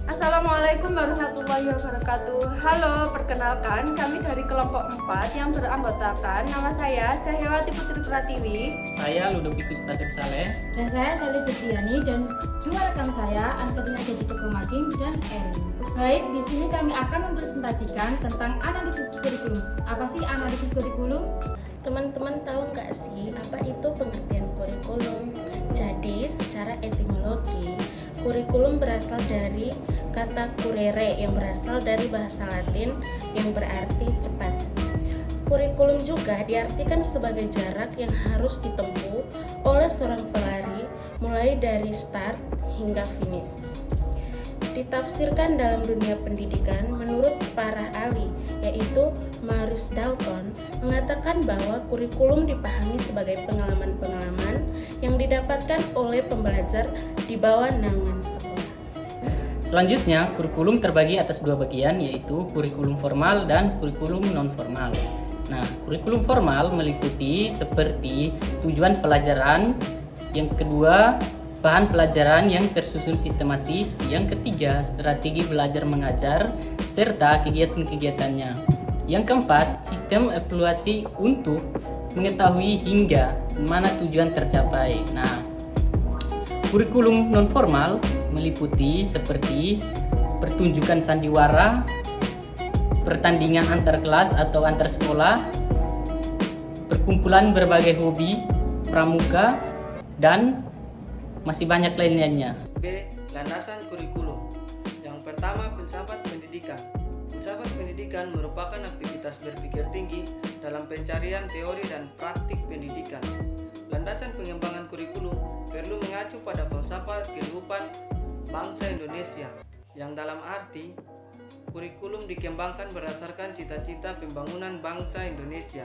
Assalamualaikum warahmatullahi wabarakatuh. Halo, perkenalkan kami dari kelompok 4 yang beranggotakan nama saya Cahyawati Putri Pratiwi. Saya Ludovicus Patrick Saleh. Dan saya Sally Fitriani dan dua rekan saya Anselina Jadi Pegomaking dan Erin. Baik, di sini kami akan mempresentasikan tentang analisis kurikulum. Apa sih analisis kurikulum? Teman-teman tahu nggak sih apa itu pengertian kurikulum? Jadi secara etimologi, kurikulum berasal dari kata curere yang berasal dari bahasa Latin yang berarti cepat. Kurikulum juga diartikan sebagai jarak yang harus ditempuh oleh seorang pelari mulai dari start hingga finish. Ditafsirkan dalam dunia pendidikan menurut para ahli, yaitu Maurice Dalton, mengatakan bahwa kurikulum dipahami sebagai pengalaman-pengalaman yang didapatkan oleh pembelajar di bawah naungan sekolah. Selanjutnya, kurikulum terbagi atas dua bagian, yaitu kurikulum formal dan kurikulum non-formal. Nah, kurikulum formal meliputi seperti tujuan pelajaran, yang kedua, bahan pelajaran yang tersusun sistematis, yang ketiga, strategi belajar mengajar, serta kegiatan-kegiatannya. Yang keempat, sistem evaluasi untuk mengetahui hingga mana tujuan tercapai. Nah, kurikulum non-formal meliputi seperti pertunjukan sandiwara, pertandingan antar kelas atau antar sekolah, perkumpulan berbagai hobi, pramuka, dan masih banyak lainnya. B. Landasan kurikulum. Yang pertama, filsafat pendidikan. Filsafat pendidikan merupakan aktivitas berpikir tinggi dalam pencarian teori dan praktik pendidikan. Landasan pengembangan kurikulum perlu mengacu pada filsafat kehidupan bangsa Indonesia, yang dalam arti kurikulum dikembangkan berdasarkan cita-cita pembangunan bangsa Indonesia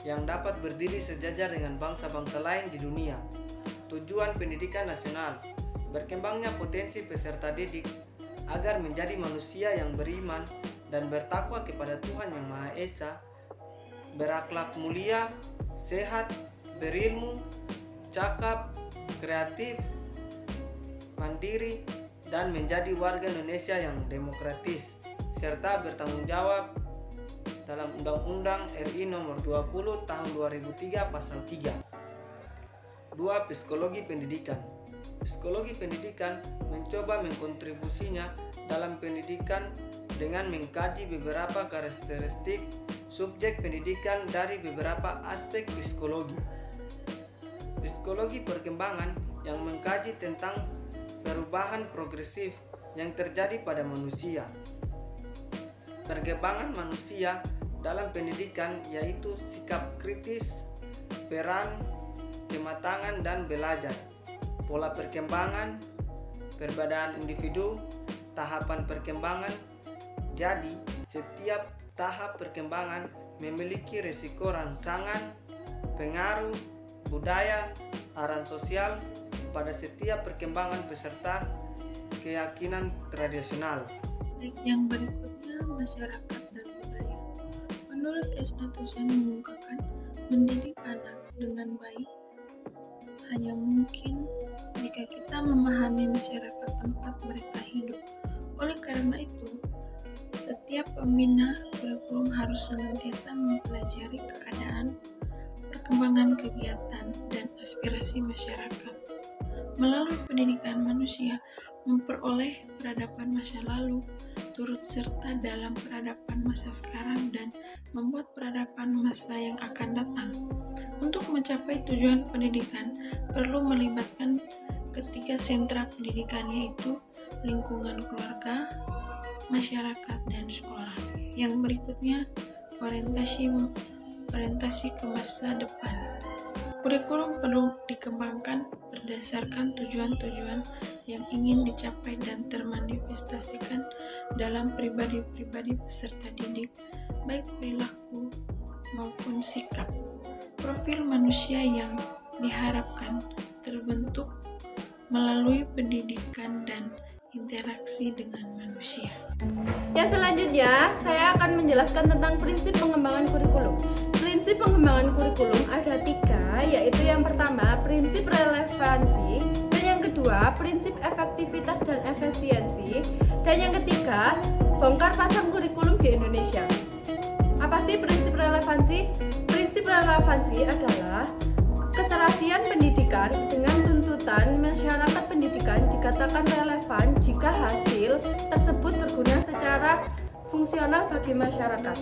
yang dapat berdiri sejajar dengan bangsa-bangsa lain di dunia. Tujuan pendidikan nasional, berkembangnya potensi peserta didik agar menjadi manusia yang beriman dan bertakwa kepada Tuhan Yang Maha Esa, berakhlak mulia, sehat, berilmu, cakap, kreatif, mandiri, dan menjadi warga Indonesia yang demokratis, serta bertanggung jawab dalam Undang-Undang RI Nomor 20 Tahun 2003 Pasal 3. 2. Psikologi pendidikan. Psikologi pendidikan mencoba mengkontribusinya dalam pendidikan dengan mengkaji beberapa karakteristik subjek pendidikan dari beberapa aspek psikologi. Psikologi perkembangan yang mengkaji tentang perubahan progresif yang terjadi pada manusia. Perkembangan manusia dalam pendidikan yaitu sikap kritis, peran, kematangan dan belajar, pola perkembangan, perbedaan individu, tahapan perkembangan. Jadi, setiap tahap perkembangan memiliki risiko rangsangan, pengaruh, budaya, aran sosial pada setiap perkembangan peserta keyakinan tradisional. Baik, yang berikutnya masyarakat dan budaya. Menurut Esnatusen mengungkapkan, mendidik anak dengan baik hanya mungkin jika kita memahami masyarakat tempat mereka hidup. Oleh karena itu, setiap pembina kurikulum harus senantiasa mempelajari keadaan, perkembangan kegiatan, dan aspirasi masyarakat. Melalui pendidikan manusia memperoleh peradaban masa lalu, turut serta dalam peradaban masa sekarang, dan membuat peradaban masa yang akan datang. Untuk mencapai tujuan pendidikan, perlu melibatkan ketiga sentra pendidikan, yaitu lingkungan keluarga, masyarakat, dan sekolah. Yang berikutnya, orientasi ke masa depan. Kurikulum perlu dikembangkan berdasarkan tujuan-tujuan yang ingin dicapai dan termanifestasikan dalam pribadi-pribadi peserta didik, baik perilaku maupun sikap. Profil manusia yang diharapkan terbentuk melalui pendidikan dan interaksi dengan manusia. Ya, selanjutnya saya akan menjelaskan tentang prinsip pengembangan kurikulum. Prinsip pengembangan kurikulum ada 3, yaitu yang pertama prinsip relevansi, dan yang kedua prinsip efektivitas dan efisiensi, Dan yang ketiga, bongkar pasang kurikulum di Indonesia. Apa sih prinsip relevansi? Prinsip relevansi adalah keserasian pendidikan dengan tuntutan masyarakat pendidikan dikatakan relevan jika hasil tersebut berguna secara fungsional bagi masyarakat.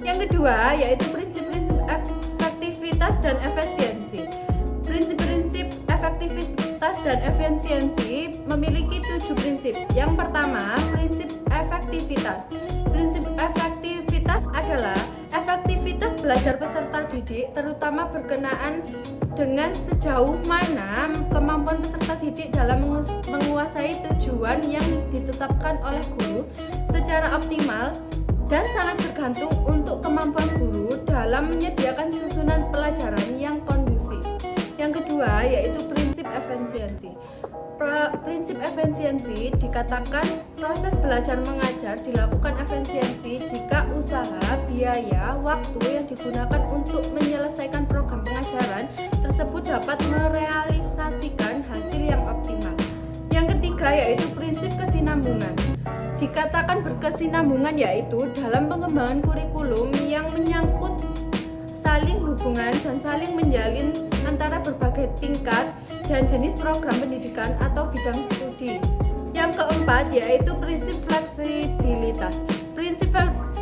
Yang kedua yaitu prinsip-prinsip efektivitas dan efisiensi. Prinsip-prinsip efektivitas dan efisiensi memiliki 7 prinsip. Yang pertama, prinsip efektivitas. Prinsip efektivitas adalah efektivitas belajar peserta didik, terutama berkenaan dengan sejauh mana kemampuan peserta didik dalam menguasai tujuan yang ditetapkan oleh guru secara optimal dan sangat bergantung untuk kemampuan guru dalam menyediakan susunan pelajaran yang kondusif. Yang kedua yaitu prinsip efisiensi. Prinsip efisiensi dikatakan proses belajar mengajar dilakukan efisiensi jika usaha, biaya, waktu yang digunakan untuk menyelesaikan program pengajaran tersebut dapat merealisasikan hasil yang optimal. Yang ketiga yaitu prinsip kesinambungan. Dikatakan berkesinambungan yaitu dalam pengembangan kurikulum yang menyangkut saling hubungan dan saling menjalin antara berbagai tingkat dan jenis program pendidikan atau bidang studi. Yang keempat yaitu prinsip fleksibilitas. Prinsip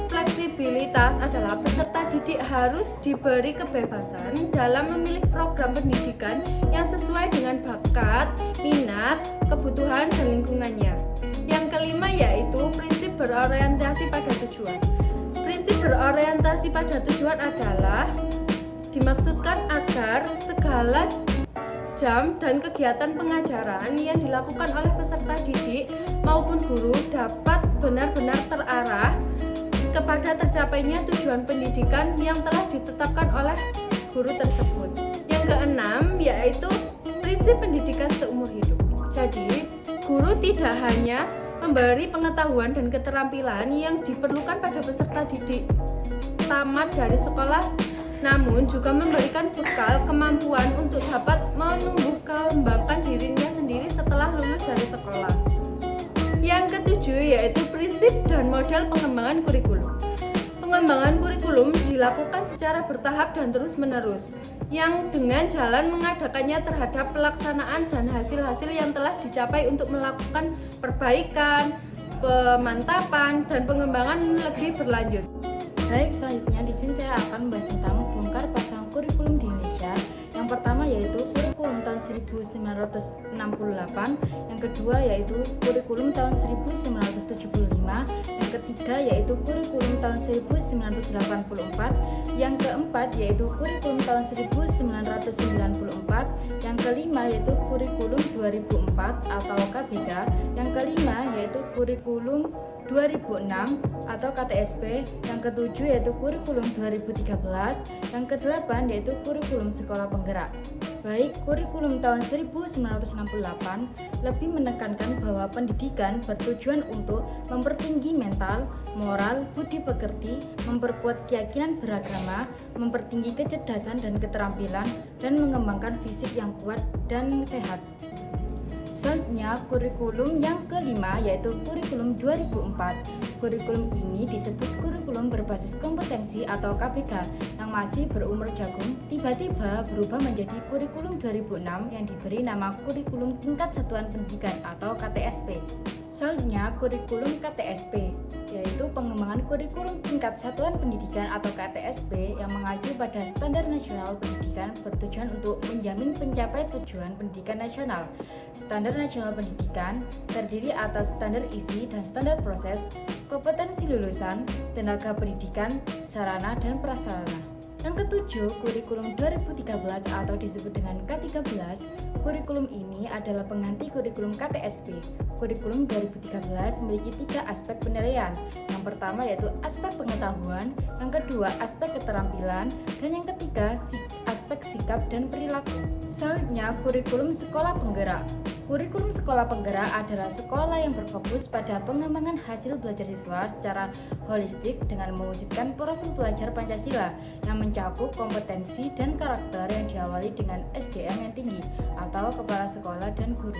fleksibilitas adalah peserta didik harus diberi kebebasan dalam memilih program pendidikan yang sesuai dengan bakat, minat, kebutuhan, dan lingkungannya. Yang kelima yaitu prinsip berorientasi pada tujuan. Prinsip berorientasi pada tujuan adalah dimaksudkan agar segala jam dan kegiatan pengajaran yang dilakukan oleh peserta didik maupun guru dapat benar-benar terarah kepada tercapainya tujuan pendidikan yang telah ditetapkan oleh guru tersebut. Yang keenam yaitu prinsip pendidikan seumur hidup. Jadi, guru tidak hanya memberi pengetahuan dan keterampilan yang diperlukan pada peserta didik tamat dari sekolah, namun juga memberikan bekal kemampuan untuk dapat menumbuh kembangkan dirinya sendiri setelah lulus dari sekolah. Yang ketujuh yaitu prinsip dan model pengembangan kurikulum. Pengembangan kurikulum dilakukan secara bertahap dan terus-menerus, yang dengan jalan mengadakannya terhadap pelaksanaan dan hasil-hasil yang telah dicapai untuk melakukan perbaikan, pemantapan, dan pengembangan lebih berlanjut. Baik, selanjutnya di sini saya akan membahas tentang bongkar pasang kurikulum di Indonesia. Yang pertama yaitu kurikulum tahun 1968, yang kedua yaitu kurikulum tahun 1975, yang ketiga yaitu kurikulum tahun 1984, yang keempat yaitu kurikulum tahun 1994, yang kelima yaitu kurikulum 2004 atau KBK, yang kelima yaitu kurikulum 2006 atau KTSP, yang ketujuh yaitu kurikulum 2013, yang kedelapan yaitu kurikulum sekolah penggerak. Baik, kurikulum tahun 1968 lebih menekankan bahwa pendidikan bertujuan untuk mempertinggi mental, moral, budi pekerti, memperkuat keyakinan beragama, mempertinggi kecerdasan dan keterampilan, dan mengembangkan fisik yang kuat dan sehat. Selanjutnya, kurikulum yang kelima yaitu kurikulum 2004. Kurikulum ini disebut kurikulum berbasis kompetensi atau KBK yang masih berumur jagung, tiba-tiba berubah menjadi kurikulum 2006 yang diberi nama kurikulum tingkat satuan pendidikan atau KTSP. Selanjutnya, kurikulum KTSP yaitu pengembangan kurikulum tingkat satuan pendidikan atau KTSP yang mengacu pada standar nasional pendidikan bertujuan untuk menjamin pencapaian tujuan pendidikan nasional. Standar nasional pendidikan terdiri atas standar isi dan standar proses, kompetensi lulusan, tenaga pendidikan, sarana dan prasarana. Yang ketujuh, kurikulum 2013 atau disebut dengan K13. Kurikulum ini adalah pengganti kurikulum KTSP. Kurikulum 2013 memiliki 3 aspek penilaian. Yang pertama yaitu aspek pengetahuan, yang kedua aspek keterampilan, dan yang ketiga aspek sikap dan perilaku. Selanjutnya, kurikulum sekolah penggerak. Kurikulum sekolah penggerak adalah sekolah yang berfokus pada pengembangan hasil belajar siswa secara holistik dengan mewujudkan profil pelajar Pancasila yang mencakup kompetensi dan karakter yang diawali dengan SDM yang tinggi atau kepala sekolah dan guru.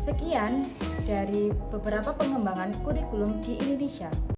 Sekian. dari beberapa pengembangan kurikulum di Indonesia.